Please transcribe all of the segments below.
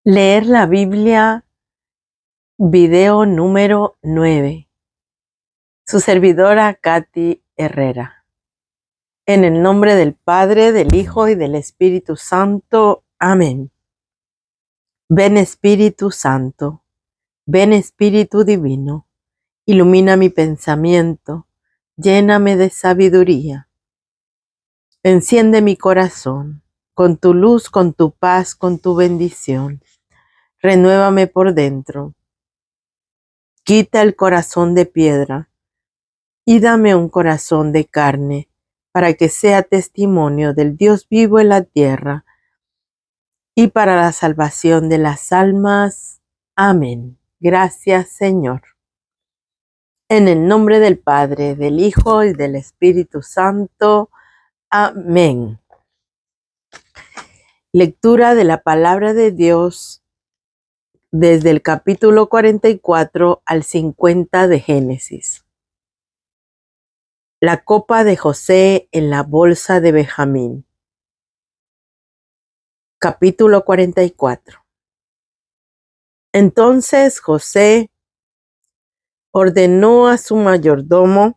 Leer la Biblia, video número 9. Su servidora Katy Herrera. En el nombre del Padre, del Hijo y del Espíritu Santo. Amén. Ven Espíritu Santo, ven Espíritu Divino, ilumina mi pensamiento, lléname de sabiduría. Enciende mi corazón, con tu luz, con tu paz, con tu bendición. Renuévame por dentro. Quita el corazón de piedra y dame un corazón de carne, para que sea testimonio del Dios vivo en la tierra y para la salvación de las almas. Amén. Gracias, Señor. En el nombre del Padre, del Hijo y del Espíritu Santo. Amén. Lectura de la palabra de Dios desde el capítulo 44 al 50 de Génesis. La copa de José en la bolsa de Benjamín. Capítulo 44. Entonces José ordenó a su mayordomo: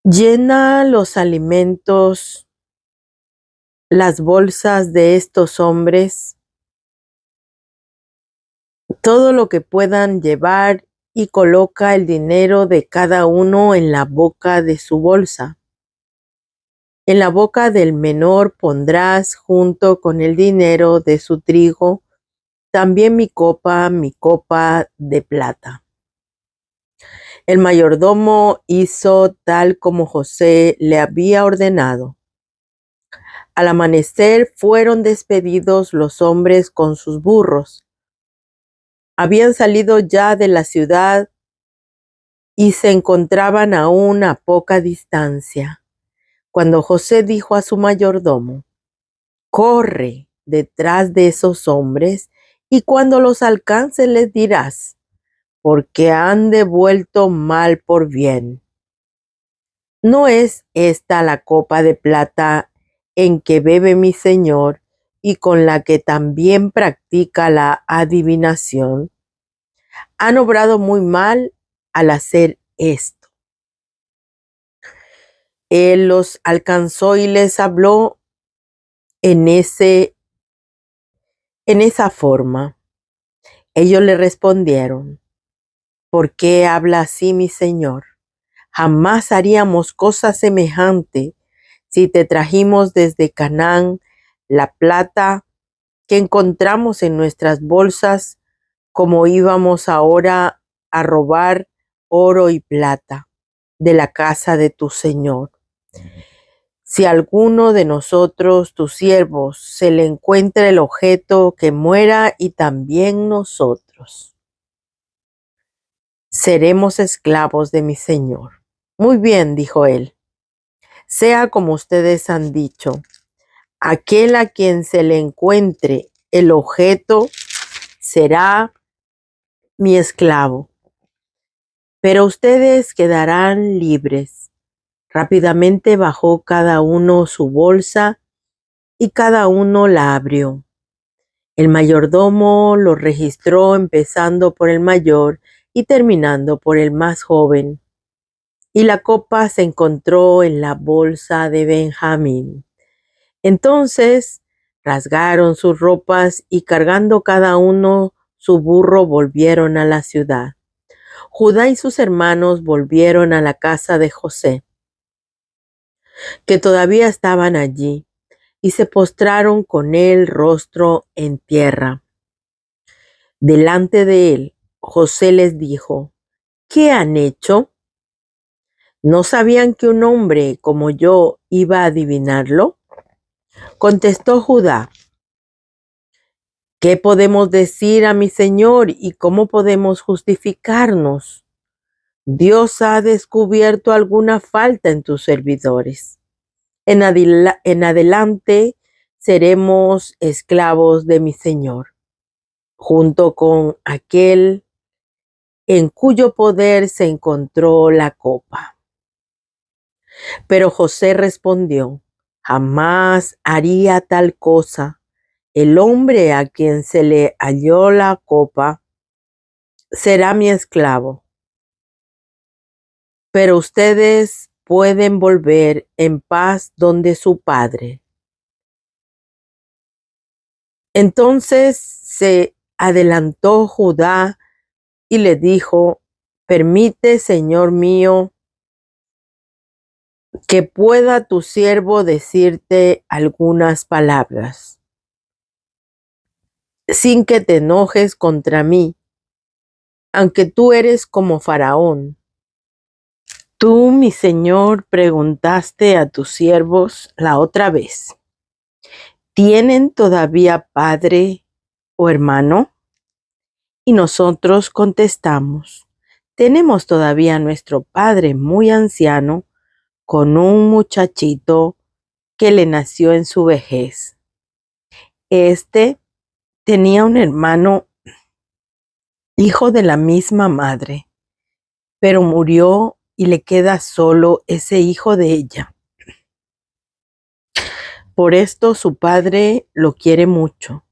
llena los alimentos, las bolsas de estos hombres, todo lo que puedan llevar, y coloca el dinero de cada uno en la boca de su bolsa. En la boca del menor pondrás, junto con el dinero de su trigo, también mi copa de plata. El mayordomo hizo tal como José le había ordenado. Al amanecer fueron despedidos los hombres con sus burros. Habían salido ya de la ciudad y se encontraban aún a poca distancia, cuando José dijo a su mayordomo: corre detrás de esos hombres, y cuando los alcances les dirás: porque han devuelto mal por bien. ¿No es esta la copa de plata en que bebe mi señor y con la que también practica la adivinación? Han obrado muy mal al hacer esto. Él los alcanzó y les habló en esa forma. Ellos le respondieron: ¿por qué habla así mi señor? Jamás haríamos cosa semejante si te trajimos desde Canaán la plata que encontramos en nuestras bolsas, como íbamos ahora a robar oro y plata de la casa de tu señor. Si a alguno de nosotros, tus siervos, se le encuentra el objeto, que muera y también nosotros. Seremos esclavos de mi señor. Muy bien, dijo él. Sea como ustedes han dicho. Aquel a quien se le encuentre el objeto será mi esclavo, pero ustedes quedarán libres. Rápidamente bajó cada uno su bolsa y cada uno la abrió. El mayordomo lo registró, empezando por el mayor y terminando por el más joven. Y la copa se encontró en la bolsa de Benjamín. Entonces rasgaron sus ropas y, cargando cada uno su burro, volvieron a la ciudad. Judá y sus hermanos volvieron a la casa de José, que todavía estaban allí, y se postraron con el rostro en tierra. Delante de él, José les dijo: ¿qué han hecho? ¿No sabían que un hombre como yo iba a adivinarlo? Contestó Judá: ¿qué podemos decir a mi señor y cómo podemos justificarnos? Dios ha descubierto alguna falta en tus servidores. En adelante seremos esclavos de mi señor, junto con aquel en cuyo poder se encontró la copa. Pero José respondió: Jamás haría tal cosa. El hombre a quien se le halló la copa será mi esclavo. Pero ustedes pueden volver en paz donde su padre. Entonces se adelantó Judá y le dijo: permite, señor mío, que pueda tu siervo decirte algunas palabras, sin que te enojes contra mí, aunque tú eres como Faraón. Tú, mi señor, preguntaste a tus siervos la otra vez: ¿tienen todavía padre o hermano? Y nosotros contestamos: tenemos todavía nuestro padre muy anciano, con un muchachito que le nació en su vejez. Este tenía un hermano, hijo de la misma madre, pero murió y le queda solo ese hijo de ella. Por esto su padre lo quiere mucho.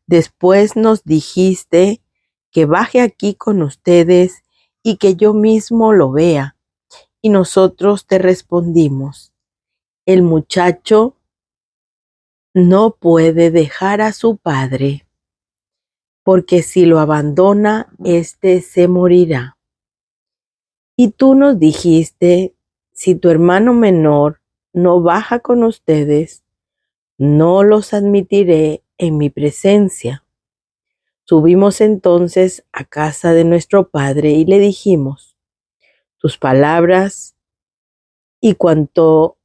Después nos dijiste que baje aquí con ustedes y que yo mismo lo vea. Y nosotros te respondimos: el muchacho no puede dejar a su padre, porque si lo abandona, éste se morirá. Y tú nos dijiste: si tu hermano menor no baja con ustedes, no los admitiré en mi presencia. Subimos entonces a casa de nuestro padre y le dijimos: tus palabras y cuando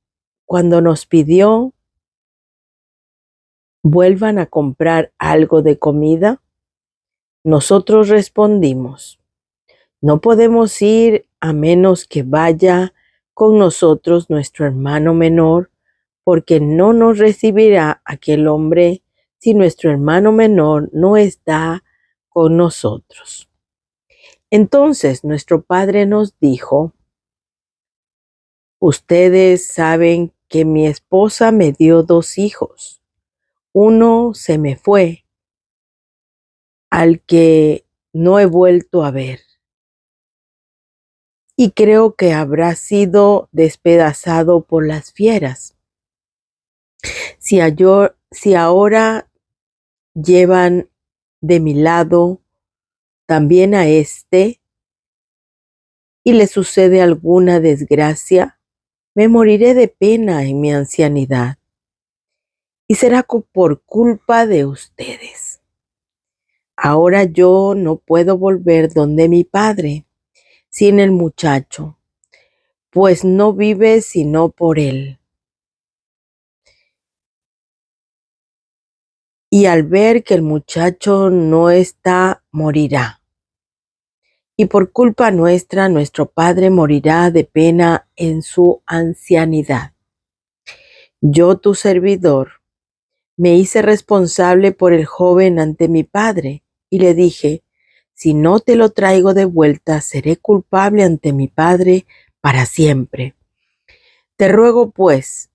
nos pidió vuelvan a comprar algo de comida, nosotros respondimos: no podemos ir a menos que vaya con nosotros nuestro hermano menor, porque no nos recibirá aquel hombre si nuestro hermano menor no está con nosotros. Entonces nuestro padre nos dijo: ustedes saben que mi esposa me dio 2 hijos. Uno se me fue, al que no he vuelto a ver, y creo que habrá sido despedazado por las fieras. Si ahora llevan de mi lado también a este, y le sucede alguna desgracia, me moriré de pena en mi ancianidad, y será por culpa de ustedes. Ahora yo no puedo volver donde mi padre sin el muchacho, pues no vive sino por él. Y al ver que el muchacho no está, morirá. Y por culpa nuestra, nuestro padre morirá de pena en su ancianidad. Yo, tu servidor, me hice responsable por el joven ante mi padre y le dije: si no te lo traigo de vuelta, seré culpable ante mi padre para siempre. Te ruego, pues,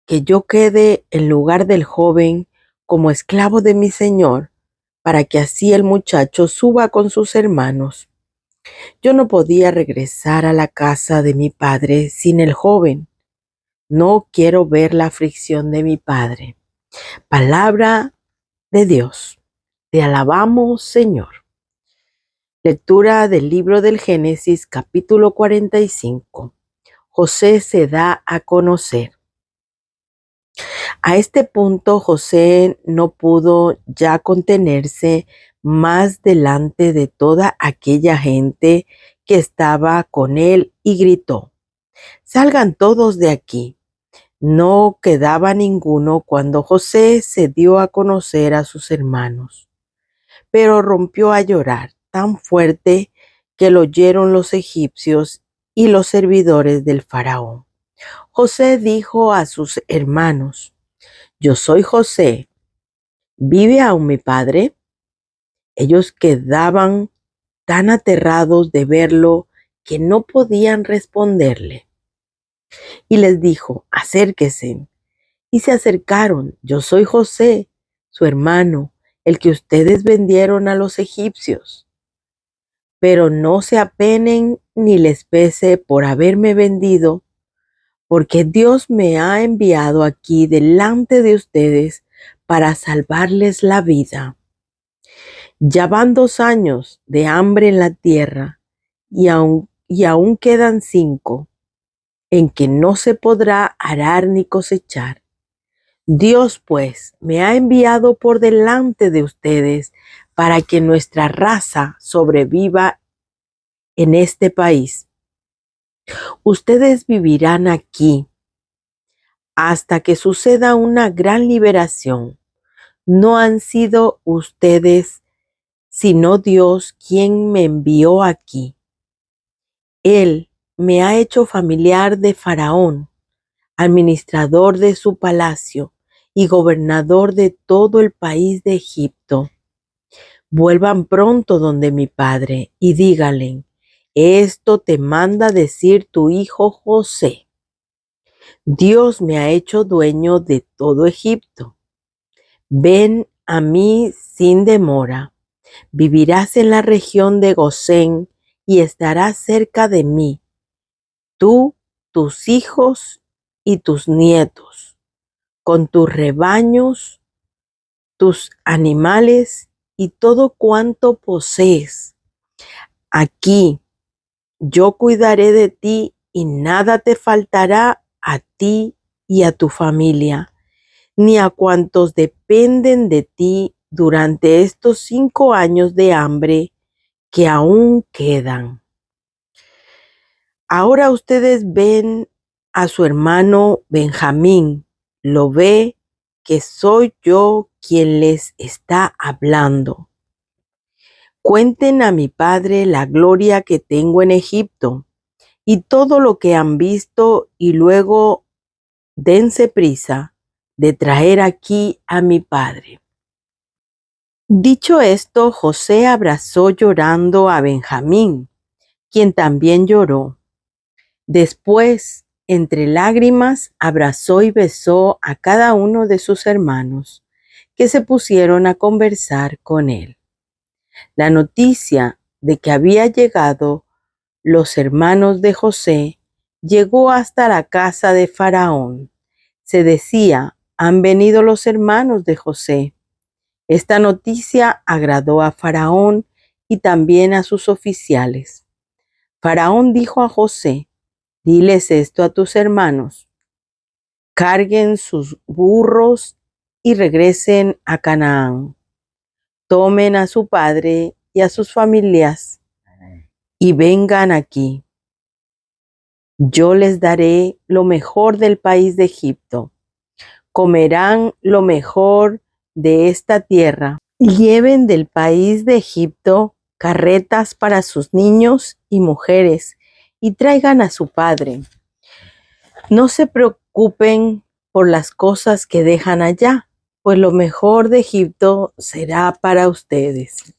que yo quede en lugar del joven como esclavo de mi señor, para que así el muchacho suba con sus hermanos. Yo no podía regresar a la casa de mi padre sin el joven. No quiero ver la aflicción de mi padre. Palabra de Dios. Te alabamos, Señor. Lectura del libro del Génesis, capítulo 45. José se da a conocer. A este punto José no pudo ya contenerse más delante de toda aquella gente que estaba con él y gritó: salgan todos de aquí. No quedaba ninguno cuando José se dio a conocer a sus hermanos, pero rompió a llorar tan fuerte que lo oyeron los egipcios y los servidores del faraón. José dijo a sus hermanos: yo soy José, ¿vive aún mi padre? Ellos quedaban tan aterrados de verlo que no podían responderle. Y les dijo: acérquense. y se acercaron. Yo soy José, su hermano, el que ustedes vendieron a los egipcios. Pero no se apenen ni les pese por haberme vendido, porque Dios me ha enviado aquí delante de ustedes para salvarles la vida. Ya van 2 años de hambre en la tierra y aún quedan 5 en que no se podrá arar ni cosechar. Dios, pues, me ha enviado por delante de ustedes para que nuestra raza sobreviva en este país. Ustedes vivirán aquí hasta que suceda una gran liberación. No han sido ustedes, sino Dios quien me envió aquí. Él me ha hecho familiar de Faraón, administrador de su palacio y gobernador de todo el país de Egipto. Vuelvan pronto donde mi padre y díganle, esto te manda decir tu hijo José. Dios me ha hecho dueño de todo Egipto. Ven a mí sin demora. Vivirás en la región de Gosén y estarás cerca de mí, tú, tus hijos y tus nietos, con tus rebaños, tus animales y todo cuanto posees. Aquí yo cuidaré de ti y nada te faltará a ti y a tu familia, ni a cuantos dependen de ti durante estos 5 años de hambre que aún quedan. Ahora ustedes ven a su hermano Benjamín, lo ve que soy yo quien les está hablando. Cuenten a mi padre la gloria que tengo en Egipto y todo lo que han visto y luego dense prisa de traer aquí a mi padre. Dicho esto, José abrazó llorando a Benjamín, quien también lloró. Después, entre lágrimas, abrazó y besó a cada uno de sus hermanos, que se pusieron a conversar con él. La noticia de que había llegado los hermanos de José llegó hasta la casa de Faraón. Se decía, han venido los hermanos de José. Esta noticia agradó a Faraón y también a sus oficiales. Faraón dijo a José, diles esto a tus hermanos, carguen sus burros y regresen a Canaán. Tomen a su padre y a sus familias y vengan aquí. Yo les daré lo mejor del país de Egipto. Comerán lo mejor de esta tierra. Lleven del país de Egipto carretas para sus niños y mujeres y traigan a su padre. No se preocupen por las cosas que dejan allá, pues lo mejor de Egipto será para ustedes.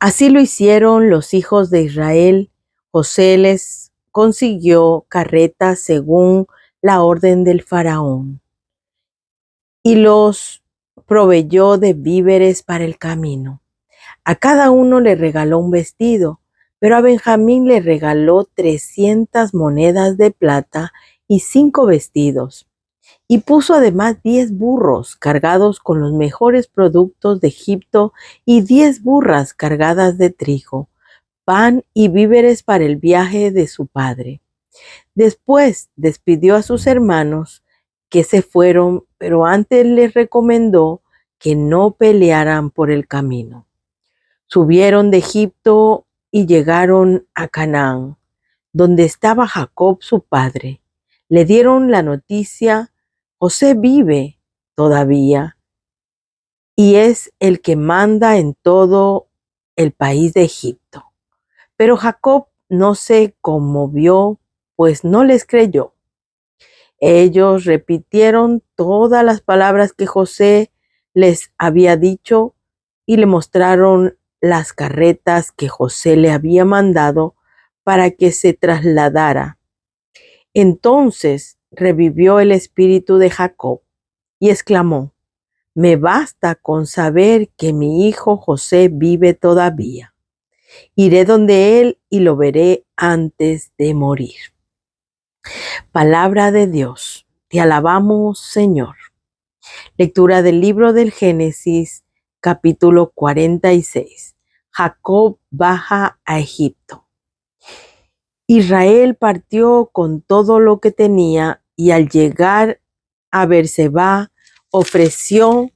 Así lo hicieron los hijos de Israel. José les consiguió carretas según la orden del faraón y los proveyó de víveres para el camino. A cada uno le regaló un vestido, pero a Benjamín le regaló 300 monedas de plata y 5 vestidos. Y puso además 10 burros cargados con los mejores productos de Egipto y 10 burras cargadas de trigo, pan y víveres para el viaje de su padre. Después despidió a sus hermanos que se fueron, pero antes les recomendó que no pelearan por el camino. Subieron de Egipto y llegaron a Canaán, donde estaba Jacob su padre. Le dieron la noticia, José vive todavía y es el que manda en todo el país de Egipto. Pero Jacob no se conmovió, pues no les creyó. Ellos repitieron todas las palabras que José les había dicho y le mostraron las carretas que José le había mandado para que se trasladara. Entonces revivió el espíritu de Jacob y exclamó: me basta con saber que mi hijo José vive todavía. Iré donde él y lo veré antes de morir. Palabra de Dios. Te alabamos, Señor. Lectura del libro del Génesis, capítulo 46. Jacob baja a Egipto. Israel partió con todo lo que tenía y al llegar a Berseba ofreció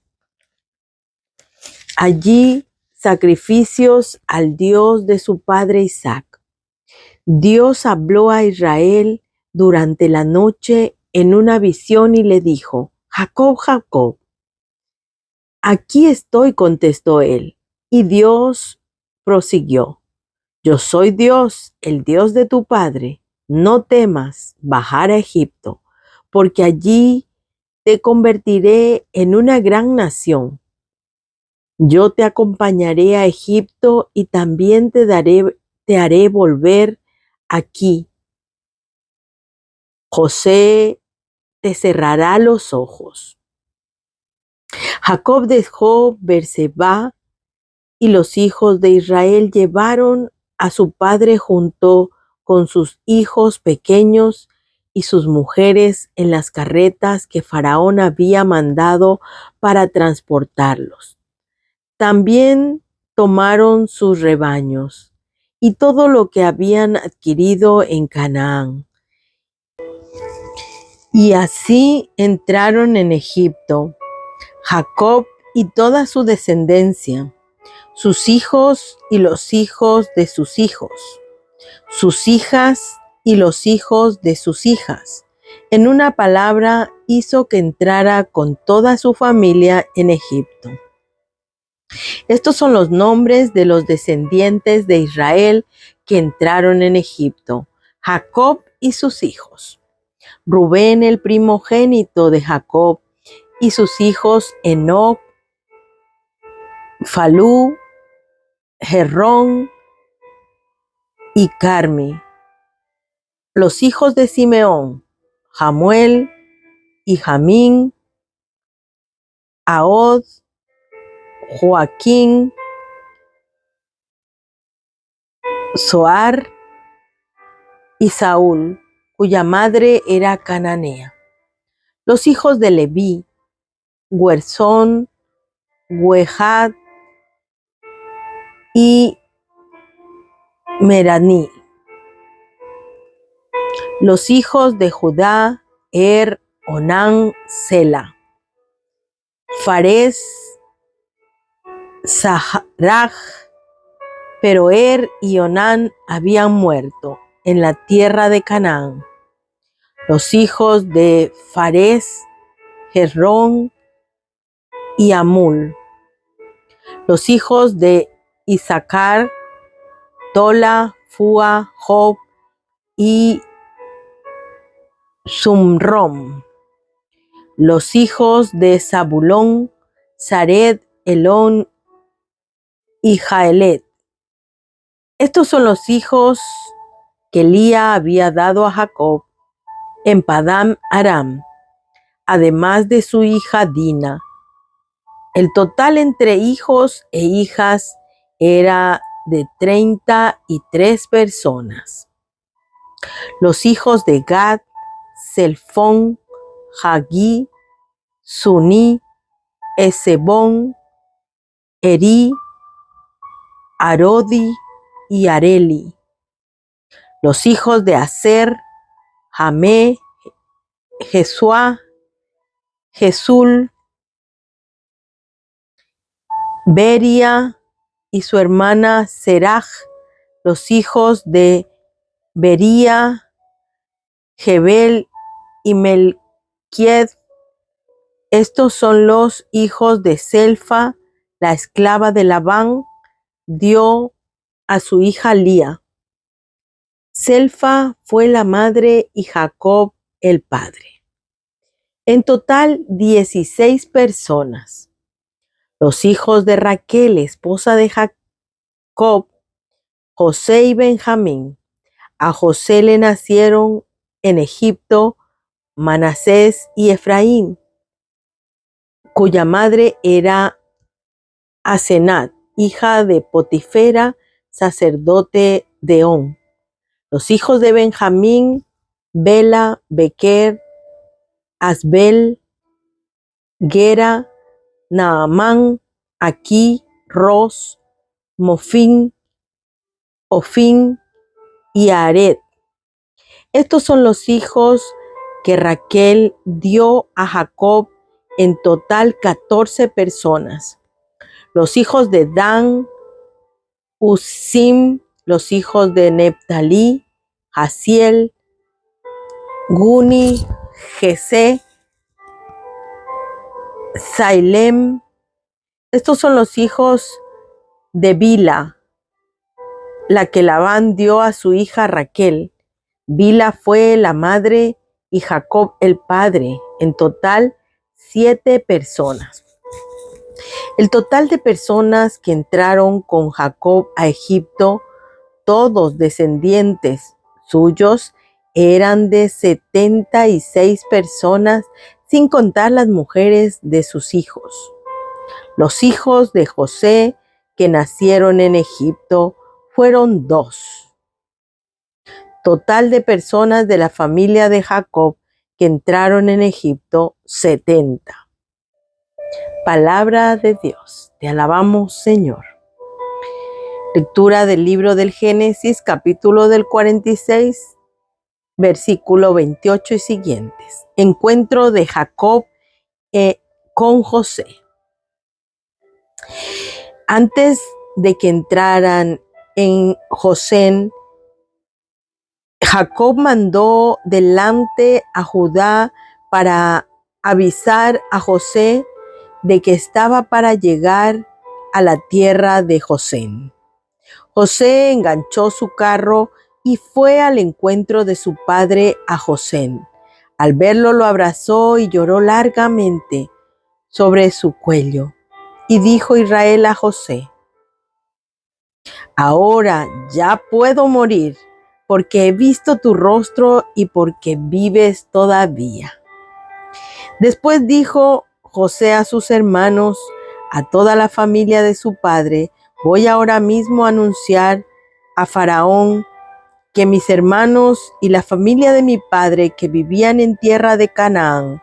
allí sacrificios al Dios de su padre Isaac. Dios habló a Israel durante la noche en una visión y le dijo: Jacob, Jacob. Aquí estoy, contestó él. Y Dios prosiguió: yo soy Dios, el Dios de tu padre. No temas bajar a Egipto, porque allí te convertiré en una gran nación. Yo te acompañaré a Egipto y también te haré volver aquí. José te cerrará los ojos. Jacob dejó Berseba y los hijos de Israel llevaron a su padre junto con sus hijos pequeños y sus mujeres en las carretas que Faraón había mandado para transportarlos. También tomaron sus rebaños y todo lo que habían adquirido en Canaán. Y así entraron en Egipto, Jacob y toda su descendencia, sus hijos y los hijos de sus hijos, sus hijas y los hijos de sus hijas. En una palabra, hizo que entrara con toda su familia en Egipto. Estos son los nombres de los descendientes de Israel que entraron en Egipto: Jacob y sus hijos. Rubén, el primogénito de Jacob, y sus hijos Enoc, Falú, Herrón y Carmi. Los hijos de Simeón, Jamuel y Jamín, Ahod, Joaquín, Zoar y Saúl, cuya madre era cananea. Los hijos de Leví, Gersón, Quehat y Merari. Los hijos de Judá, Onán, Sela. Fares, Saraj, pero y Onán habían muerto en la tierra de Canaán. Los hijos de Fares, Hezrón y Amul. Los hijos de Isaacar, Tola, Fua, Job y Sumrom. Los hijos de Zabulón, Sared, Elón y Jaelet. Estos son los hijos que Lía había dado a Jacob en Padán Aram, además de su hija Dina. El total entre hijos e hijas era de 33 personas. Los hijos de Gad, Selfón, Hagí, Suní, Esebón, Eri, Arodi y Areli. Los hijos de Aser, Jamé, Jesuá, Jesul, Beria y su hermana Seraj. Los hijos de Bería, Jebel y Melquied. Estos son los hijos de Selfa, la esclava de Labán, dio a su hija Lía. Selfa fue la madre y Jacob el padre. En total, 16 personas. Los hijos de Raquel, esposa de Jacob, José y Benjamín. A José le nacieron en Egipto Manasés y Efraín, cuya madre era Asenat, hija de Potifera, sacerdote de On. Los hijos de Benjamín, Bela, Bequer, Asbel, Gera, Naamán, Aquí, Ros, Mofín, Ofín y Ared. Estos son los hijos que Raquel dio a Jacob, en total 14 personas. Los hijos de Dan, Usim, los hijos de Neptalí, Jasiel, Guni, Jesé, Sailem. Estos son los hijos de Bila, la que Labán dio a su hija Raquel. Bila fue la madre y Jacob el padre. En total, 7 personas. El total de personas que entraron con Jacob a Egipto, todos descendientes suyos, eran de 76 personas, sin contar las mujeres de sus hijos. Los hijos de José que nacieron en Egipto fueron 2. Total de personas de la familia de Jacob que entraron en Egipto, 70. Palabra de Dios. Te alabamos, Señor. Lectura del libro del Génesis, capítulo del 46, versículo 28 y siguientes. Encuentro de Jacob con José. Antes de que entraran en Gosén, Jacob mandó delante a Judá para avisar a José de que estaba para llegar a la tierra de Gosén. José enganchó su carro y fue al encuentro de su padre a Gosén. Al verlo lo abrazó y lloró largamente sobre su cuello. Y dijo Israel a José: ahora ya puedo morir, porque he visto tu rostro y porque vives todavía. Después dijo José a sus hermanos, a toda la familia de su padre: voy ahora mismo a anunciar a Faraón que mis hermanos y la familia de mi padre que vivían en tierra de Canaán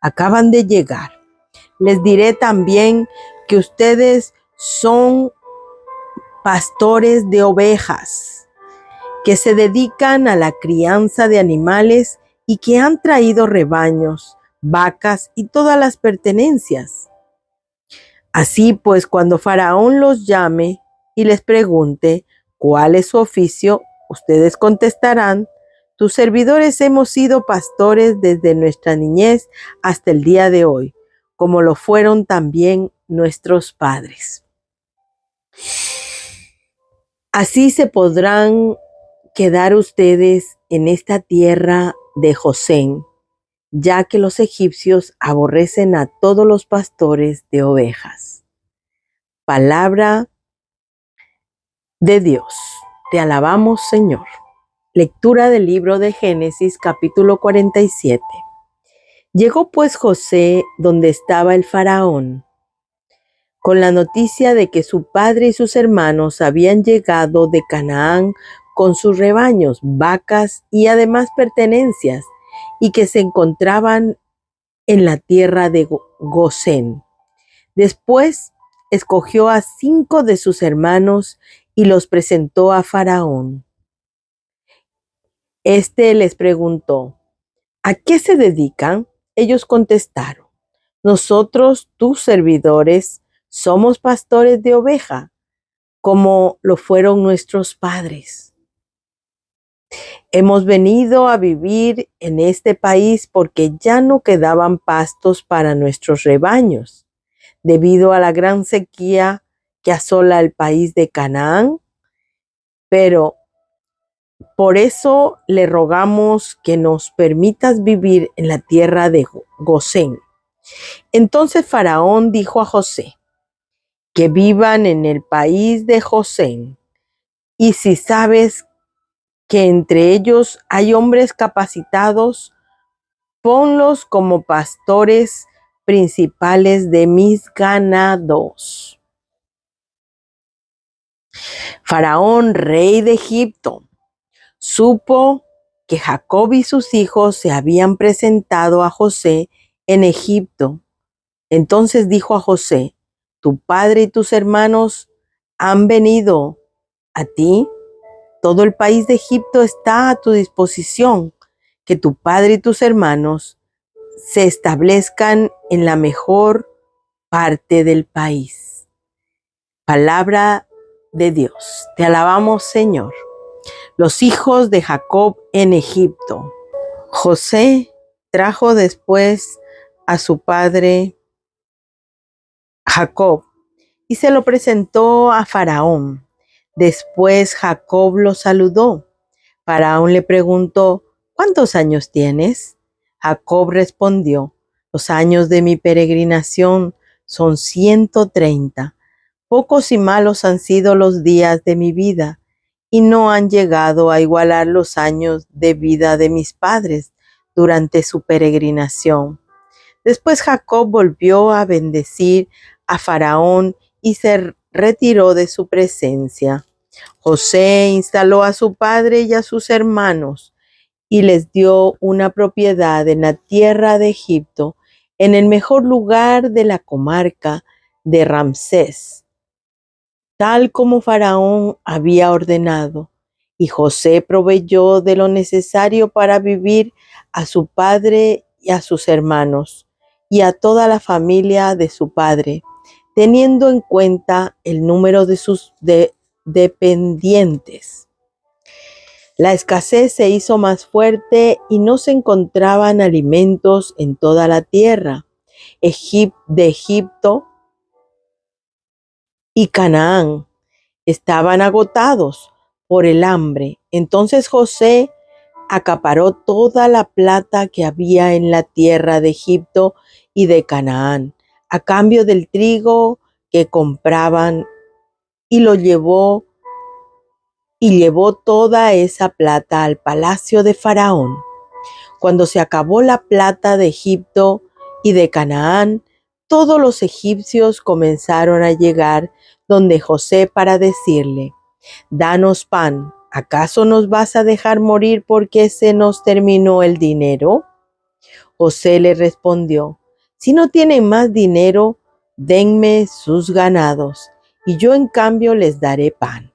acaban de llegar. Les diré también que ustedes son pastores de ovejas, que se dedican a la crianza de animales y que han traído rebaños, vacas y todas las pertenencias. Así pues, cuando Faraón los llame y les pregunte cuál es su oficio, ustedes contestarán: tus servidores hemos sido pastores desde nuestra niñez hasta el día de hoy, como lo fueron también nuestros padres. Así se podrán quedar ustedes en esta tierra de Gosén, ya que los egipcios aborrecen a todos los pastores de ovejas. Palabra de Dios. Te alabamos, Señor. Lectura del libro de Génesis, capítulo 47. Llegó pues José donde estaba el faraón, con la noticia de que su padre y sus hermanos habían llegado de Canaán con sus rebaños, vacas y además pertenencias, y que se encontraban en la tierra de Gosén. Después escogió a 5 de sus hermanos y los presentó a Faraón. Este les preguntó: ¿a qué se dedican? Ellos contestaron: nosotros, tus servidores, somos pastores de oveja, como lo fueron nuestros padres. Hemos venido a vivir en este país porque ya no quedaban pastos para nuestros rebaños, debido a la gran sequía que asola el país de Canaán. Pero por eso le rogamos que nos permitas vivir en la tierra de Gosén. Entonces Faraón dijo a José: que vivan en el país de Gosén, y si sabes que entre ellos hay hombres capacitados, ponlos como pastores principales de mis ganados. Faraón, rey de Egipto, supo que Jacob y sus hijos se habían presentado a José en Egipto. Entonces dijo a José: tu padre y tus hermanos han venido a ti. Todo el país de Egipto está a tu disposición. Que tu padre y tus hermanos se establezcan en la mejor parte del país. Palabra de Dios. Te alabamos, Señor. Los hijos de Jacob en Egipto. José trajo después a su padre Jacob y se lo presentó a Faraón. Después Jacob lo saludó. Faraón le preguntó: ¿cuántos años tienes? Jacob respondió: los años de mi peregrinación son 130. Pocos y malos han sido los días de mi vida, y no han llegado a igualar los años de vida de mis padres durante su peregrinación. Después Jacob volvió a bendecir a Faraón y se retiró de su presencia. José instaló a su padre y a sus hermanos y les dio una propiedad en la tierra de Egipto, en el mejor lugar de la comarca de Ramsés, tal como Faraón había ordenado. Y José proveyó de lo necesario para vivir a su padre y a sus hermanos y a toda la familia de su padre, teniendo en cuenta el número de sus dependientes. La escasez se hizo más fuerte y no se encontraban alimentos en toda la tierra de Egipto y Canaán. Estaban agotados por el hambre. Entonces José acaparó toda la plata que había en la tierra de Egipto y de Canaán, a cambio del trigo que compraban, y llevó toda esa plata al palacio de Faraón. Cuando se acabó la plata de Egipto y de Canaán, todos los egipcios comenzaron a llegar donde José para decirle: danos pan, ¿acaso nos vas a dejar morir porque se nos terminó el dinero? José le respondió: si no tienen más dinero, denme sus ganados, y yo en cambio les daré pan.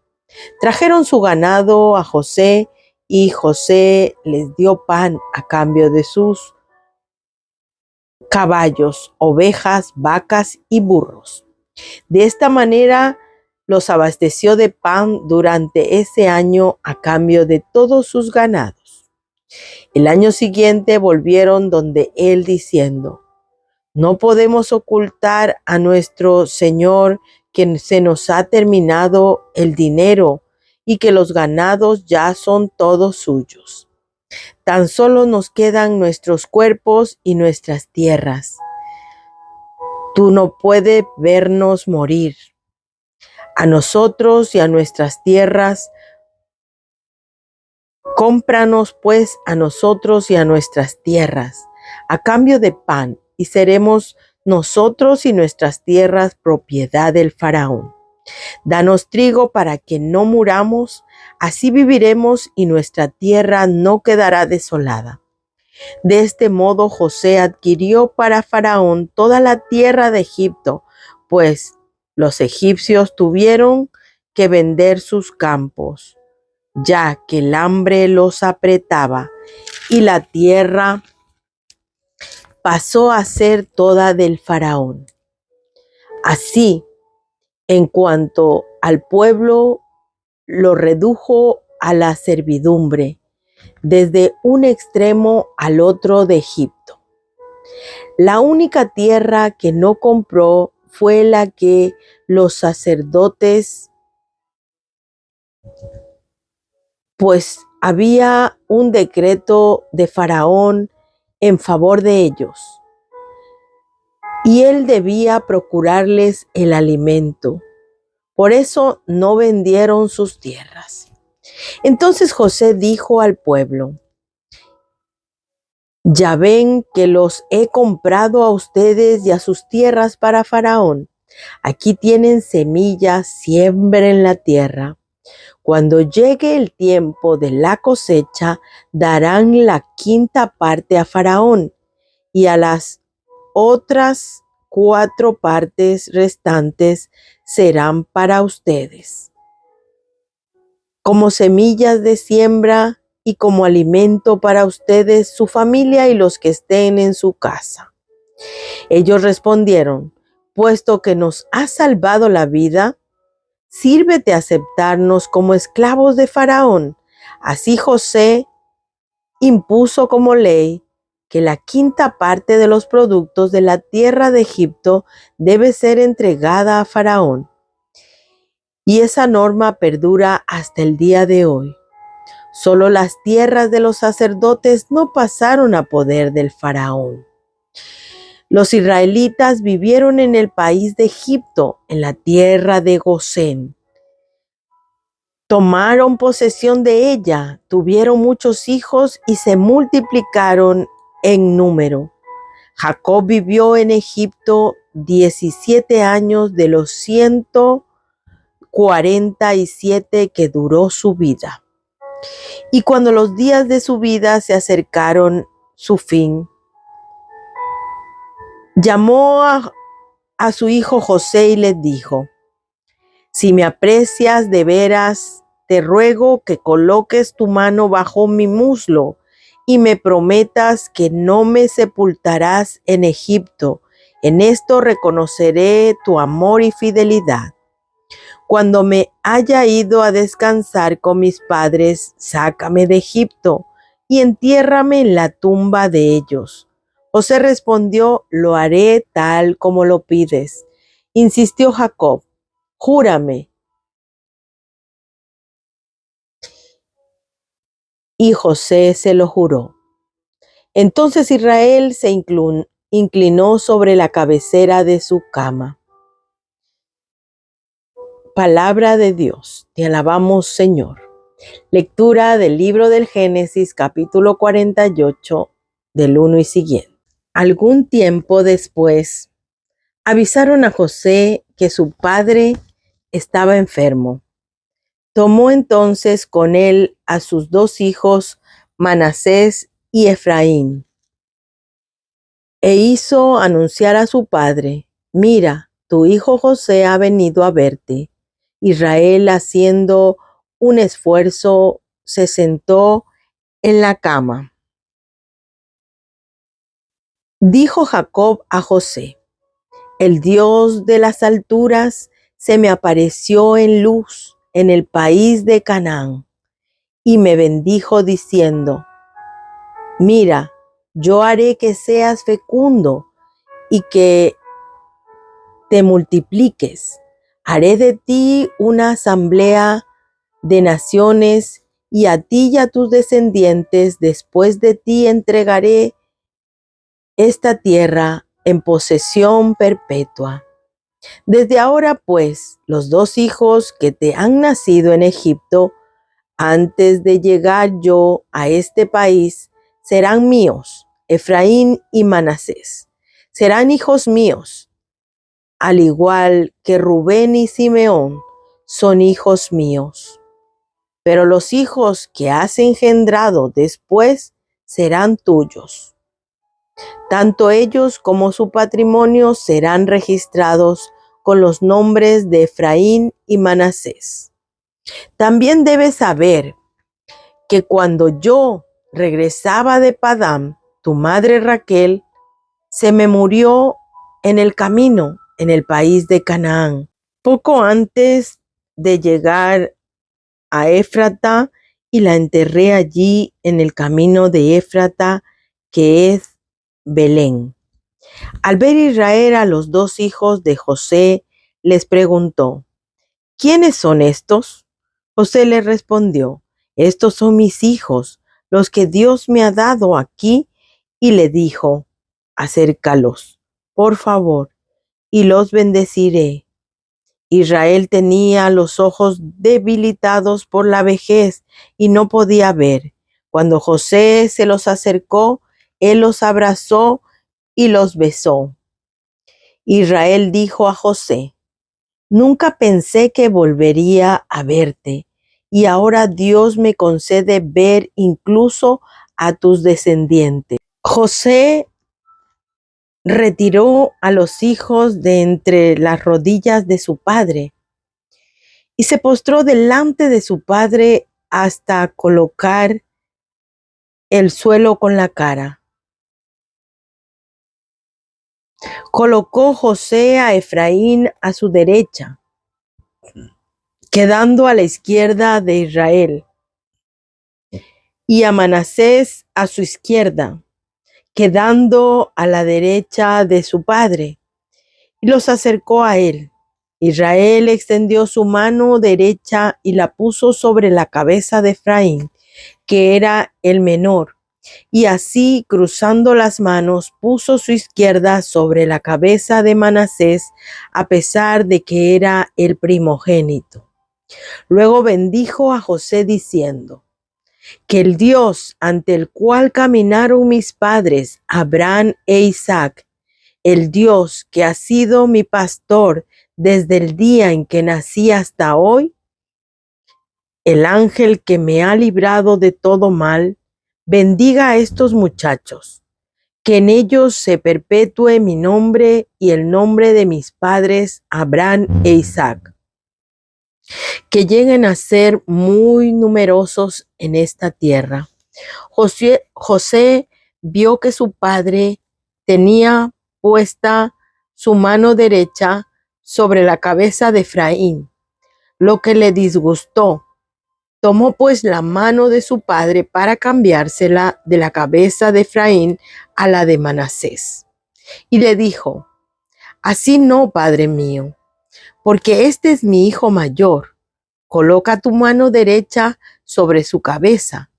Trajeron su ganado a José, y José les dio pan a cambio de sus caballos, ovejas, vacas y burros. De esta manera los abasteció de pan durante ese año a cambio de todos sus ganados. El año siguiente volvieron donde él diciendo: no podemos ocultar a nuestro Señor que se nos ha terminado el dinero y que los ganados ya son todos suyos. Tan solo nos quedan nuestros cuerpos y nuestras tierras. Tú no puedes vernos morir. A nosotros y a nuestras tierras, cómpranos pues a nosotros y a nuestras tierras, a cambio de pan, y seremos nosotros y nuestras tierras propiedad del Faraón. Danos trigo para que no muramos, así viviremos y nuestra tierra no quedará desolada. De este modo José adquirió para Faraón toda la tierra de Egipto, pues los egipcios tuvieron que vender sus campos, ya que el hambre los apretaba, y la tierra pasó a ser toda del Faraón. Así, en cuanto al pueblo, lo redujo a la servidumbre, desde un extremo al otro de Egipto. La única tierra que no compró fue la que los sacerdotes, pues había un decreto de Faraón en favor de ellos, y él debía procurarles el alimento. Por eso no vendieron sus tierras. Entonces José dijo al pueblo: Ya ven que los he comprado a ustedes y a sus tierras para Faraón. Aquí tienen semillas, siembren la tierra. Cuando llegue el tiempo de la cosecha, darán la quinta parte a Faraón y a las otras 4 partes restantes serán para ustedes, como semillas de siembra y como alimento para ustedes, su familia y los que estén en su casa. Ellos respondieron: puesto que nos has salvado la vida, sírvete a aceptarnos como esclavos de Faraón. Así José impuso como ley que la quinta parte de los productos de la tierra de Egipto debe ser entregada a Faraón. Y esa norma perdura hasta el día de hoy. Solo las tierras de los sacerdotes no pasaron a poder del Faraón. Los israelitas vivieron en el país de Egipto, en la tierra de Gosén. Tomaron posesión de ella, tuvieron muchos hijos y se multiplicaron en número. Jacob vivió en Egipto 17 años de los 147 que duró su vida. Y cuando los días de su vida se acercaron su fin, llamó a su hijo José y les dijo: si me aprecias de veras, te ruego que coloques tu mano bajo mi muslo y me prometas que no me sepultarás en Egipto. En esto reconoceré tu amor y fidelidad. Cuando me haya ido a descansar con mis padres, sácame de Egipto y entiérrame en la tumba de ellos. José respondió: lo haré tal como lo pides. Insistió Jacob: júrame. Y José se lo juró. Entonces Israel se inclinó sobre la cabecera de su cama. Palabra de Dios, te alabamos, Señor. Lectura del libro del Génesis, capítulo 48, del 1 y siguiente. Algún tiempo después, avisaron a José que su padre estaba enfermo. Tomó entonces con él a sus 2 hijos, Manasés y Efraín, e hizo anunciar a su padre: mira, tu hijo José ha venido a verte. Israel, haciendo un esfuerzo, se sentó en la cama. Dijo Jacob a José: el Dios de las alturas se me apareció en luz en el país de Canaán y me bendijo diciendo: mira, yo haré que seas fecundo y que te multipliques. Haré de ti una asamblea de naciones y a ti y a tus descendientes después de ti entregaré esta tierra en posesión perpetua. Desde ahora, pues, los 2 hijos que te han nacido en Egipto, antes de llegar yo a este país, serán míos. Efraín y Manasés serán hijos míos, al igual que Rubén y Simeón son hijos míos. Pero los hijos que has engendrado después serán tuyos. Tanto ellos como su patrimonio serán registrados con los nombres de Efraín y Manasés. También debes saber que cuando yo regresaba de Padán, tu madre Raquel se me murió en el camino en el país de Canaán. Poco antes de llegar a Éfrata, y la enterré allí en el camino de Éfrata, que es Belén. Al ver Israel a los 2 hijos de José, les preguntó: ¿quiénes son estos? José les respondió: estos son mis hijos, los que Dios me ha dado aquí. Y le dijo: acércalos, por favor, y los bendeciré. Israel tenía los ojos debilitados por la vejez y no podía ver. Cuando José se los acercó, Él los abrazó y los besó. Israel dijo a José: Nunca pensé que volvería a verte, y ahora Dios me concede ver incluso a tus descendientes. José retiró a los hijos de entre las rodillas de su padre y se postró delante de su padre hasta colocar el suelo con la cara. Colocó José a Efraín a su derecha, quedando a la izquierda de Israel, y a Manasés a su izquierda, quedando a la derecha de su padre, y los acercó a él. Israel extendió su mano derecha y la puso sobre la cabeza de Efraín, que era el menor, y así, cruzando las manos, puso su izquierda sobre la cabeza de Manasés, a pesar de que era el primogénito. Luego bendijo a José diciendo: Que el Dios ante el cual caminaron mis padres, Abraham e Isaac, el Dios que ha sido mi pastor desde el día en que nací hasta hoy, el ángel que me ha librado de todo mal, bendiga a estos muchachos, que en ellos se perpetúe mi nombre y el nombre de mis padres Abraham e Isaac, que lleguen a ser muy numerosos en esta tierra. José vio que su padre tenía puesta su mano derecha sobre la cabeza de Efraín, lo que le disgustó. Tomó pues la mano de su padre para cambiársela de la cabeza de Efraín a la de Manasés. Y le dijo: Así no, padre mío, porque este es mi hijo mayor. Coloca tu mano derecha sobre su cabeza.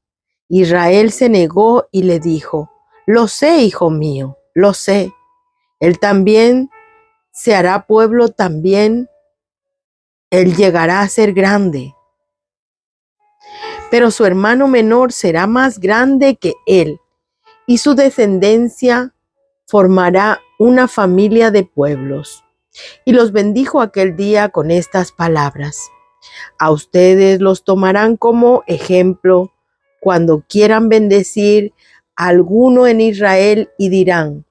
Israel se negó y le dijo: Lo sé, hijo mío, lo sé. Él también se hará pueblo también. Él llegará a ser grande. Pero su hermano menor será más grande que él, y su descendencia formará una familia de pueblos. Y los bendijo aquel día con estas palabras: A ustedes los tomarán como ejemplo cuando quieran bendecir a alguno en Israel y dirán: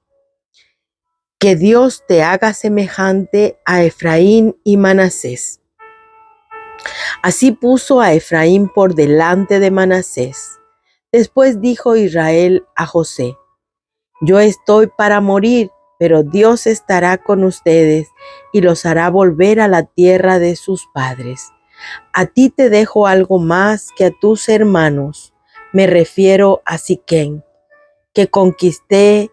Que Dios te haga semejante a Efraín y Manasés. Así puso a Efraín por delante de Manasés. Después dijo Israel a José: Yo estoy para morir, pero Dios estará con ustedes y los hará volver a la tierra de sus padres. A ti te dejo algo más que a tus hermanos. Me refiero a Siquem, que conquisté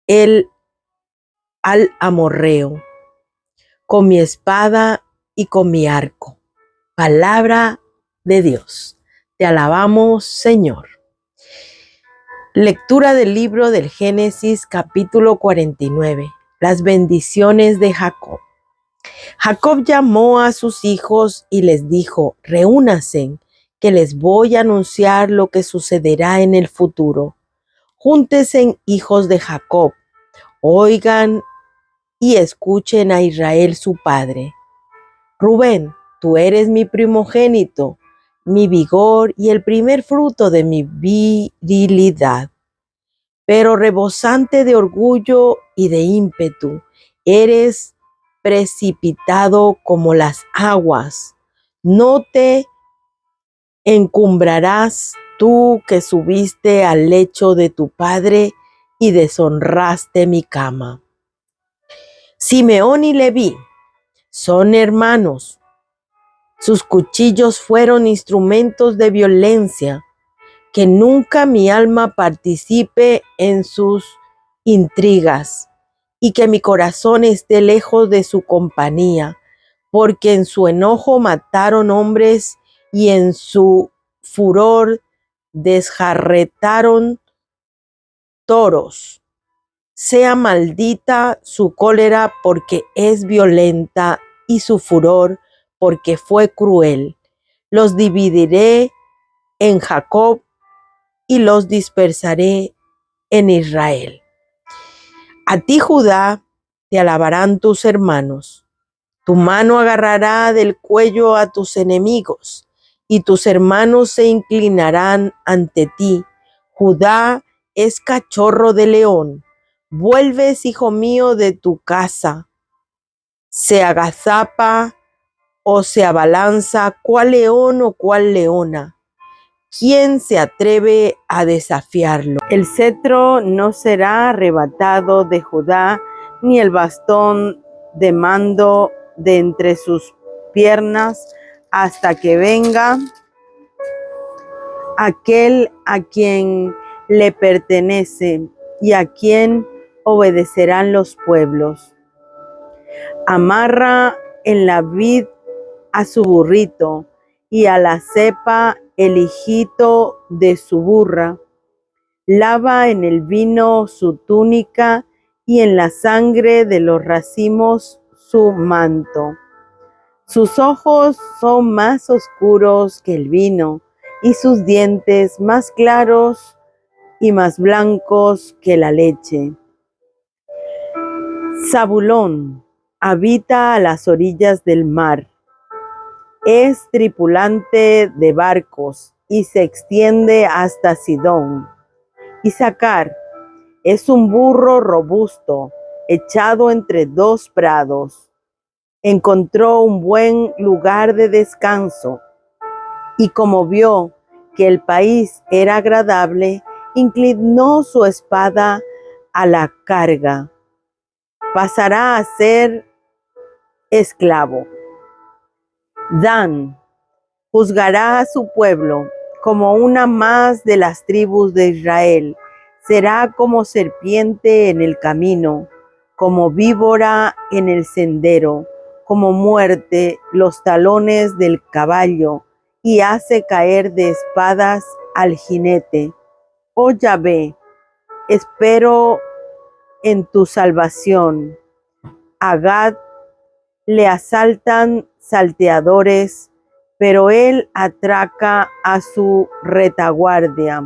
el al amorreo con mi espada y con mi arco. Palabra de Dios. Te alabamos, Señor. Lectura del libro del Génesis, capítulo 49. Las bendiciones de Jacob. Jacob llamó a sus hijos y les dijo: Reúnanse, que les voy a anunciar lo que sucederá en el futuro. Júntense, hijos de Jacob, oigan y escuchen a Israel su padre. Rubén, tú eres mi primogénito, mi vigor y el primer fruto de mi virilidad. Pero rebosante de orgullo y de ímpetu, eres precipitado como las aguas. No te encumbrarás tú que subiste al lecho de tu padre y deshonraste mi cama. Simeón y Leví son hermanos. Sus cuchillos fueron instrumentos de violencia. Que nunca mi alma participe en sus intrigas y que mi corazón esté lejos de su compañía, porque en su enojo mataron hombres y en su furor desjarretaron toros. Sea maldita su cólera porque es violenta y su furor porque fue cruel. Los dividiré en Jacob y los dispersaré en Israel. A ti, Judá, te alabarán tus hermanos. Tu mano agarrará del cuello a tus enemigos, y tus hermanos se inclinarán ante ti. Judá es cachorro de león. Vuelves, hijo mío, de tu casa. Se agazapa o se abalanza, cuál león o cuál leona. ¿Quién se atreve a desafiarlo? El cetro no será arrebatado de Judá, ni el bastón de mando de entre sus piernas, hasta que venga aquel a quien le pertenece y a quien obedecerán los pueblos. Amarra en la vid a su burrito, y a la cepa el hijito de su burra. Lava en el vino su túnica, y en la sangre de los racimos su manto. Sus ojos son más oscuros que el vino, y sus dientes más claros y más blancos que la leche. Zabulón habita a las orillas del mar. Es tripulante de barcos y se extiende hasta Sidón. Isaacar es un burro robusto, echado entre dos prados. Encontró un buen lugar de descanso, y como vio que el país era agradable, inclinó su espada a la carga. Pasará a ser esclavo. Dan juzgará a su pueblo como una más de las tribus de Israel. Será como serpiente en el camino, como víbora en el sendero, como muerte los talones del caballo, y hace caer de espadas al jinete. Oh Yahvé, espero en tu salvación. A Gad le asaltan salteadores, pero él atraca a su retaguardia.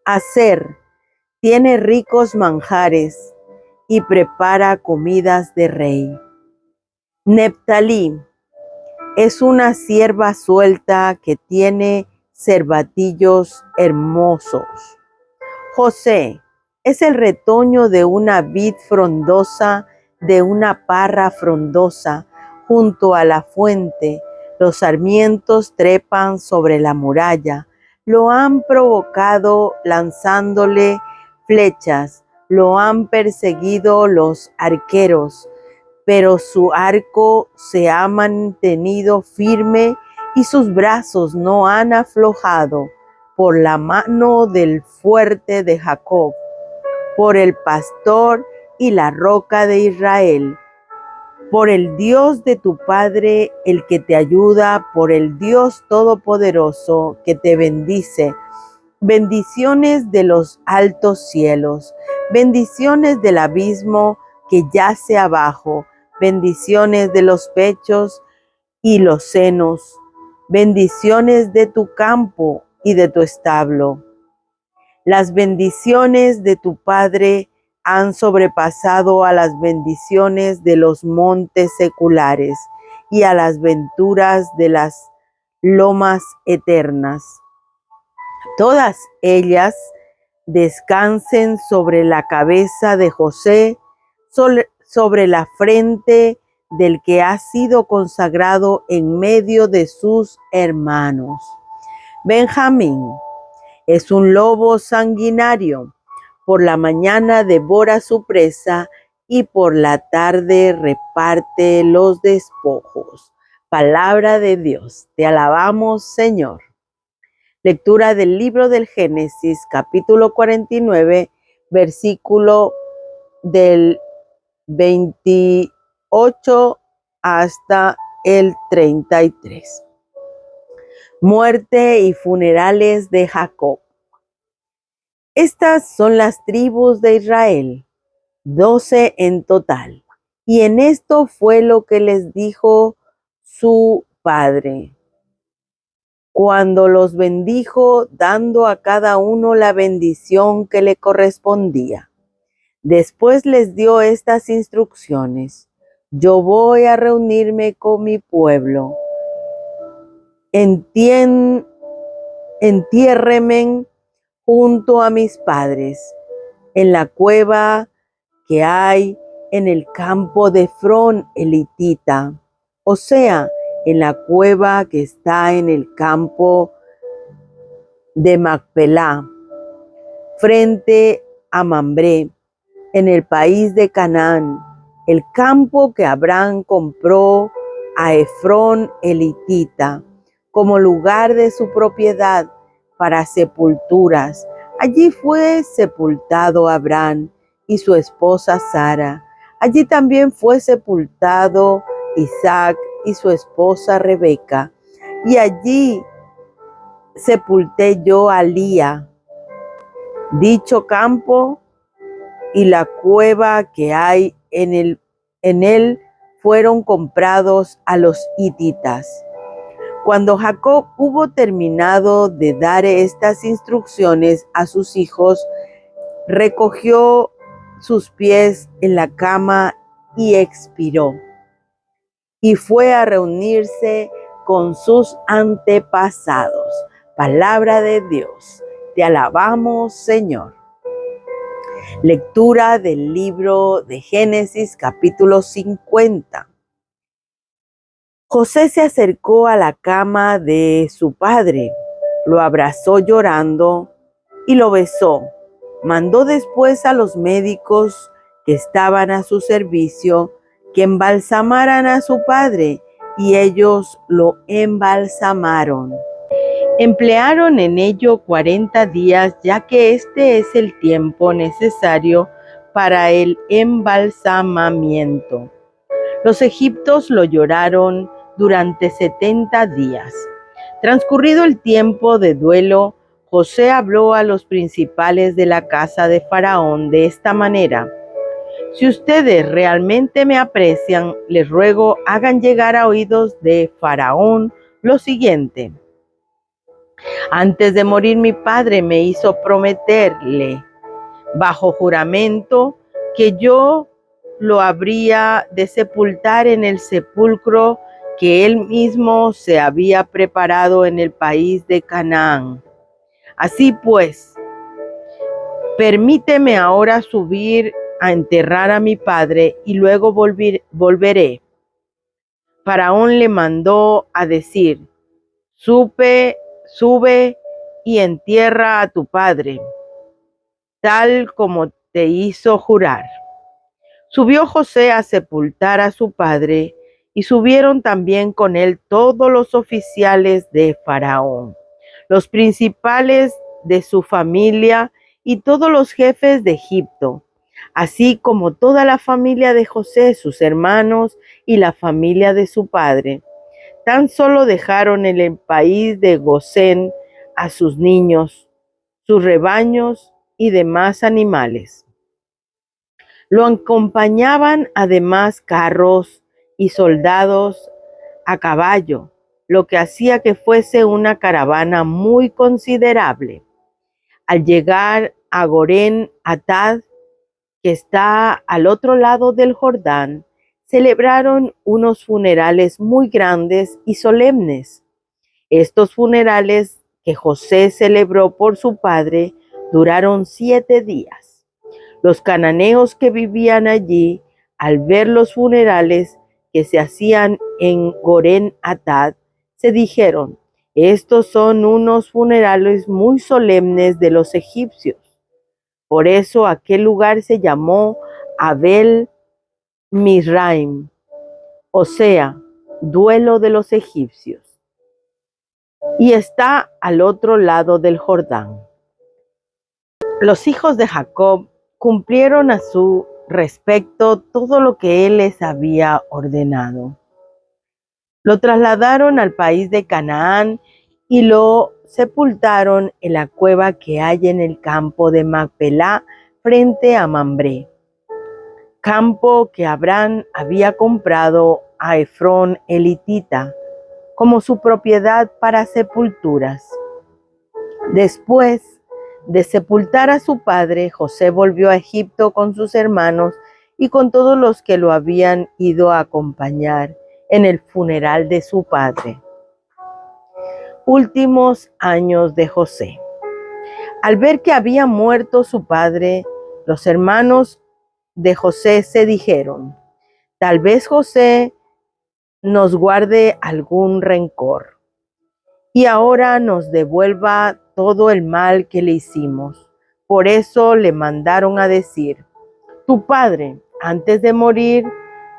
Aser tiene ricos manjares y prepara comidas de rey. Neftalí es una cierva suelta que tiene cervatillos hermosos. José es el retoño de una vid frondosa, de una parra frondosa, junto a la fuente. Los sarmientos trepan sobre la muralla. Lo han provocado lanzándole flechas. Lo han perseguido los arqueros, pero su arco se ha mantenido firme y sus brazos no han aflojado. Por la mano del fuerte de Jacob, por el pastor y la roca de Israel, por el Dios de tu Padre, el que te ayuda, por el Dios Todopoderoso que te bendice. Bendiciones de los altos cielos, bendiciones del abismo que yace abajo, bendiciones de los pechos y los senos, bendiciones de tu campo y de tu establo. Las bendiciones de tu Padre han sobrepasado a las bendiciones de los montes seculares y a las venturas de las lomas eternas. Todas ellas descansen sobre la cabeza de José, sobre la frente del que ha sido consagrado en medio de sus hermanos. Benjamín es un lobo sanguinario. Por la mañana devora su presa y por la tarde reparte los despojos. Palabra de Dios. Te alabamos, Señor. Lectura del libro del Génesis, capítulo 49, versículo del 28 hasta el 33. Muerte y funerales de Jacob. Estas son las tribus de Israel, 12 en total. Y en esto fue lo que les dijo su padre: cuando los bendijo, dando a cada uno la bendición que le correspondía. Después les dio estas instrucciones: yo voy a reunirme con mi pueblo. Entiérrenme junto a mis padres, en la cueva que hay en el campo de Efrón elitita, o sea, en la cueva que está en el campo de Macpelá, frente a Mambré, en el país de Canaán, el campo que Abraham compró a Efrón elitita como lugar de su propiedad para sepulturas. Allí fue sepultado Abraham y su esposa Sara. Allí también fue sepultado Isaac y su esposa Rebeca. Y allí sepulté yo a Lía. Dicho campo y la cueva que hay en él fueron comprados a los hititas. Cuando Jacob hubo terminado de dar estas instrucciones a sus hijos, recogió sus pies en la cama y expiró. Y fue a reunirse con sus antepasados. Palabra de Dios. Te alabamos, Señor. Lectura del libro de Génesis, capítulo 50. José se acercó a la cama de su padre, lo abrazó llorando y lo besó. Mandó después a los médicos que estaban a su servicio que embalsamaran a su padre, y ellos lo embalsamaron. Emplearon en ello 40 días, ya que este es el tiempo necesario para el embalsamamiento. Los egipcios lo lloraron durante 70 días. Transcurrido el tiempo de duelo, José habló a los principales de la casa de Faraón de esta manera: si ustedes realmente me aprecian, les ruego hagan llegar a oídos de Faraón lo siguiente. Antes de morir, mi padre me hizo prometerle, bajo juramento, que yo lo habría de sepultar en el sepulcro que él mismo se había preparado en el país de Canaán. Así pues, permíteme ahora subir a enterrar a mi padre y luego volveré. Faraón le mandó a decir: sube y entierra a tu padre, tal como te hizo jurar. Subió José a sepultar a su padre, y subieron también con él todos los oficiales de Faraón, los principales de su familia y todos los jefes de Egipto, así como toda la familia de José, sus hermanos y la familia de su padre. Tan solo dejaron en el país de Gosén a sus niños, sus rebaños y demás animales. Lo acompañaban además carros y soldados a caballo, lo que hacía que fuese una caravana muy considerable. Al llegar a Gorén Atad, que está al otro lado del Jordán, celebraron unos funerales muy grandes y solemnes. Estos funerales que José celebró por su padre duraron 7 días. Los cananeos que vivían allí, al ver los funerales que se hacían en Gorén Atad, se dijeron: estos son unos funerales muy solemnes de los egipcios. Por eso aquel lugar se llamó Abel Mizraim, o sea, duelo de los egipcios, y está al otro lado del Jordán. Los hijos de Jacob cumplieron a su respecto todo lo que él les había ordenado. Lo trasladaron al país de Canaán y lo sepultaron en la cueva que hay en el campo de Macpelá, frente a Mambré, campo que Abraham había comprado a Efrón elitita como su propiedad para sepulturas. Después de sepultar a su padre, José volvió a Egipto con sus hermanos y con todos los que lo habían ido a acompañar en el funeral de su padre. Últimos años de José. Al ver que había muerto su padre, los hermanos de José se dijeron: tal vez José nos guarde algún rencor y ahora nos devuelva todo el mal que le hicimos. Por eso le mandaron a decir: tu padre, antes de morir,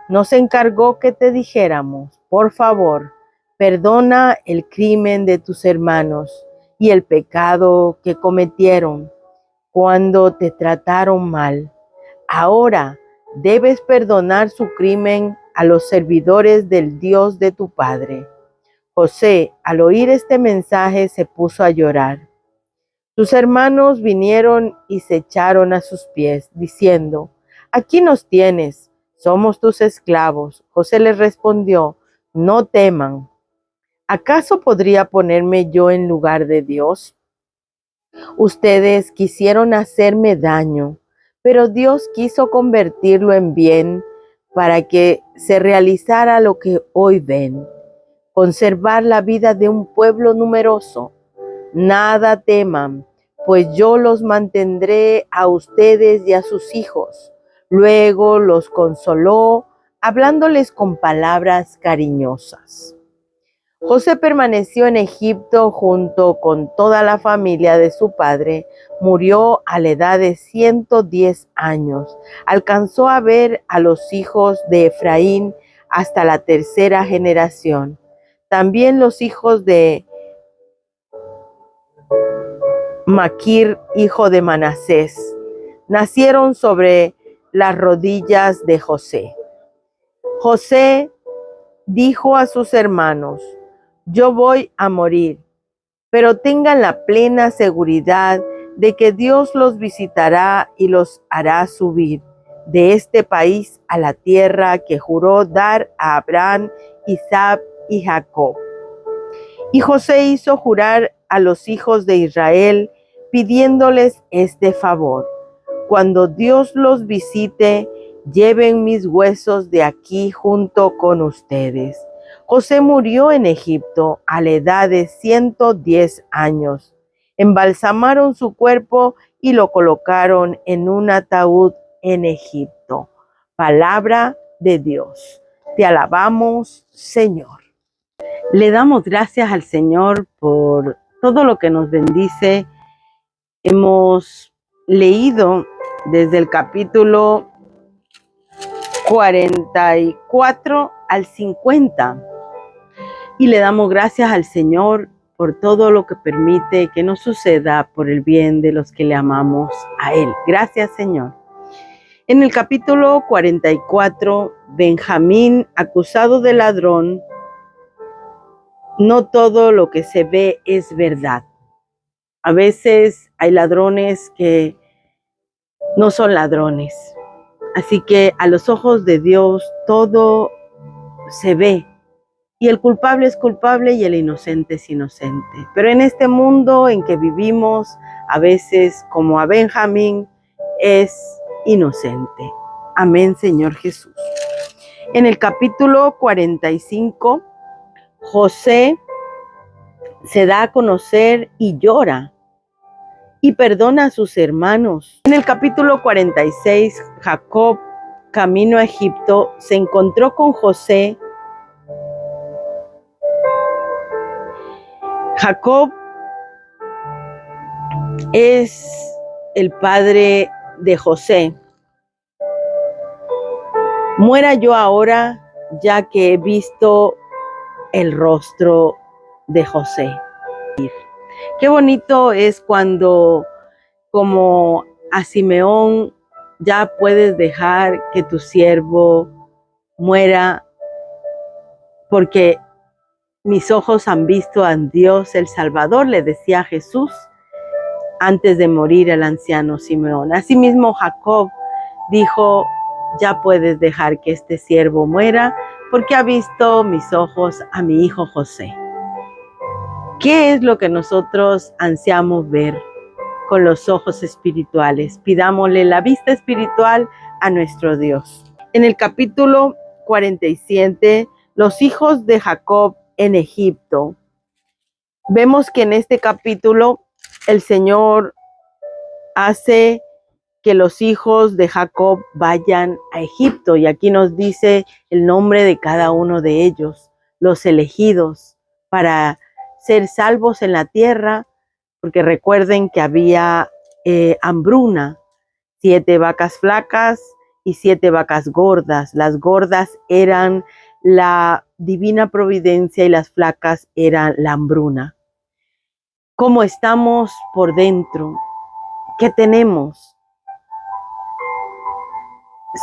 nos encargó que te dijéramos: por favor, perdona el crimen de tus hermanos y el pecado que cometieron cuando te trataron mal. Ahora debes perdonar su crimen a los servidores del Dios de tu padre. José, al oír este mensaje, se puso a llorar. Sus hermanos vinieron y se echaron a sus pies, diciendo: aquí nos tienes, somos tus esclavos. José les respondió: no teman. ¿Acaso podría ponerme yo en lugar de Dios? Ustedes quisieron hacerme daño, pero Dios quiso convertirlo en bien para que se realizara lo que hoy ven: conservar la vida de un pueblo numeroso. Nada teman, pues yo los mantendré a ustedes y a sus hijos. Luego los consoló, hablándoles con palabras cariñosas. José permaneció en Egipto junto con toda la familia de su padre. Murió a la edad de 110 años. Alcanzó a ver a los hijos de Efraín hasta la tercera generación. También los hijos de Maquir, hijo de Manasés, nacieron sobre las rodillas de José. José dijo a sus hermanos: yo voy a morir, pero tengan la plena seguridad de que Dios los visitará y los hará subir de este país a la tierra que juró dar a Abraham, Isaac y Jacob. Y José hizo jurar a los hijos de Israel, pidiéndoles este favor: cuando Dios los visite, lleven mis huesos de aquí junto con ustedes. José murió en Egipto a la edad de 110 años. Embalsamaron su cuerpo y lo colocaron en un ataúd en Egipto. Palabra de Dios. Te alabamos, Señor. Le damos gracias al Señor por todo lo que nos bendice. Hemos leído desde el capítulo 44 al 50 y le damos gracias al Señor por todo lo que permite que nos suceda por el bien de los que le amamos a Él. Gracias, Señor. En el capítulo 44, Benjamín, acusado de ladrón. No todo lo que se ve es verdad. A veces hay ladrones que no son ladrones. Así que a los ojos de Dios todo se ve. Y el culpable es culpable y el inocente es inocente. Pero en este mundo en que vivimos, a veces, como a Benjamín, es inocente. Amén, Señor Jesús. En el capítulo 45, José se da a conocer y llora y perdona a sus hermanos. En el capítulo 46, Jacob, camino a Egipto, se encontró con José. Jacob es el padre de José. Muera yo ahora, ya que he visto el rostro de José. Qué bonito es cuando, como a Simeón, ya puedes dejar que tu siervo muera, porque mis ojos han visto a Dios el Salvador, le decía Jesús antes de morir el anciano Simeón. Asimismo, Jacob dijo: ya puedes dejar que este siervo muera, porque ha visto mis ojos a mi hijo José. ¿Qué es lo que nosotros ansiamos ver con los ojos espirituales? Pidámosle la vista espiritual a nuestro Dios. En el capítulo 47, los hijos de Jacob en Egipto. Vemos que en este capítulo el Señor hace que los hijos de Jacob vayan a Egipto, y aquí nos dice el nombre de cada uno de ellos, los elegidos para ser salvos en la tierra, porque recuerden que había hambruna, 7 vacas flacas y 7 vacas gordas. Las gordas eran la divina providencia y las flacas eran la hambruna. ¿Cómo estamos por dentro? ¿Qué tenemos?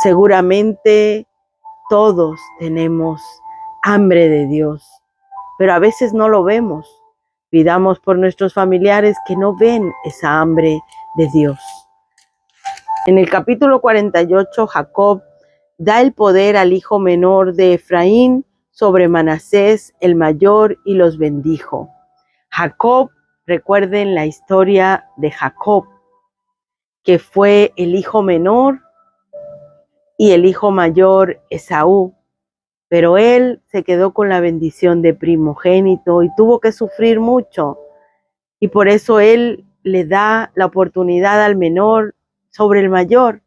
Seguramente todos tenemos hambre de Dios, pero a veces no lo vemos. Pidamos por nuestros familiares que no ven esa hambre de Dios. En el capítulo 48, Jacob da el poder al hijo menor de Efraín sobre Manasés, el mayor, y los bendijo. Jacob, recuerden la historia de Jacob, que fue el hijo menor y el hijo mayor Esaú, pero él se quedó con la bendición de primogénito y tuvo que sufrir mucho, y por eso él le da la oportunidad al menor sobre el mayor.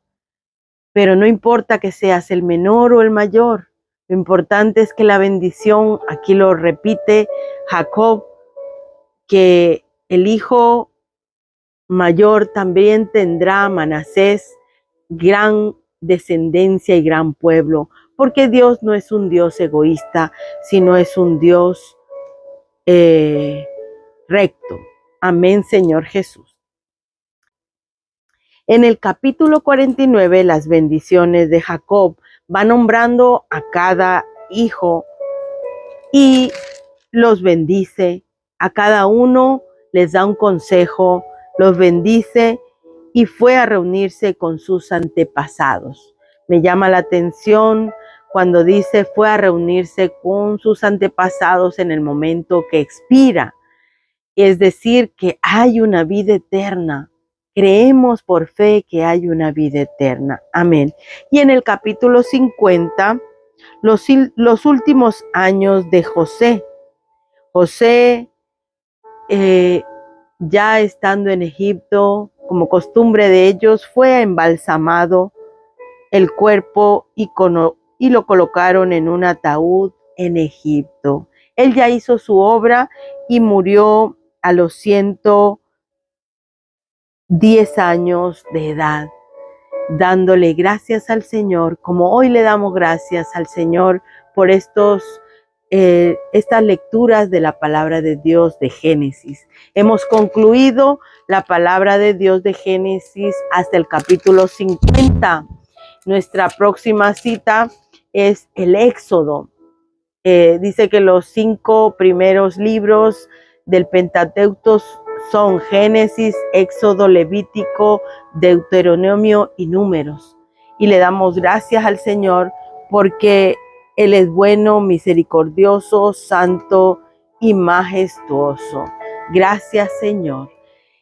Pero no importa que seas el menor o el mayor, lo importante es que la bendición, aquí lo repite Jacob, que el hijo mayor también tendrá, Manasés, gran descendencia y gran pueblo, porque Dios no es un Dios egoísta, sino es un Dios recto. Amén, Señor Jesús. En el capítulo 49, las bendiciones de Jacob va nombrando a cada hijo y los bendice. A cada uno les da un consejo, los bendice y fue a reunirse con sus antepasados. Me llama la atención cuando dice fue a reunirse con sus antepasados en el momento que expira. Es decir, que hay una vida eterna. Creemos por fe que hay una vida eterna. Amén. Y en el capítulo 50, los últimos años de José. José, ya estando en Egipto, como costumbre de ellos, fue embalsamado el cuerpo y lo colocaron en un ataúd en Egipto. Él ya hizo su obra y murió a los 110 años de edad, dándole gracias al Señor, como hoy le damos gracias al Señor por estas lecturas de la palabra de Dios de Génesis. Hemos concluido la palabra de Dios de Génesis hasta el capítulo 50. Nuestra próxima cita es el Éxodo. Dice que los 5 primeros libros del Pentateuco son Génesis, Éxodo, Levítico, Deuteronomio y Números. Y le damos gracias al Señor porque Él es bueno, misericordioso, santo y majestuoso. Gracias, Señor.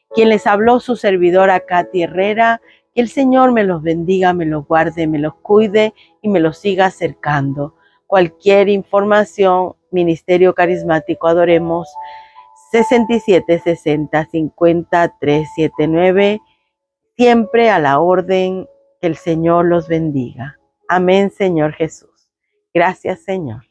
Quien les habló, su servidora Katy Herrera. Que el Señor me los bendiga, me los guarde, me los cuide y me los siga acercando. Cualquier información, Ministerio Carismático Adoremos, 67 60 50 379, siempre a la orden. Que el Señor los bendiga. Amén, Señor Jesús. Gracias, Señor.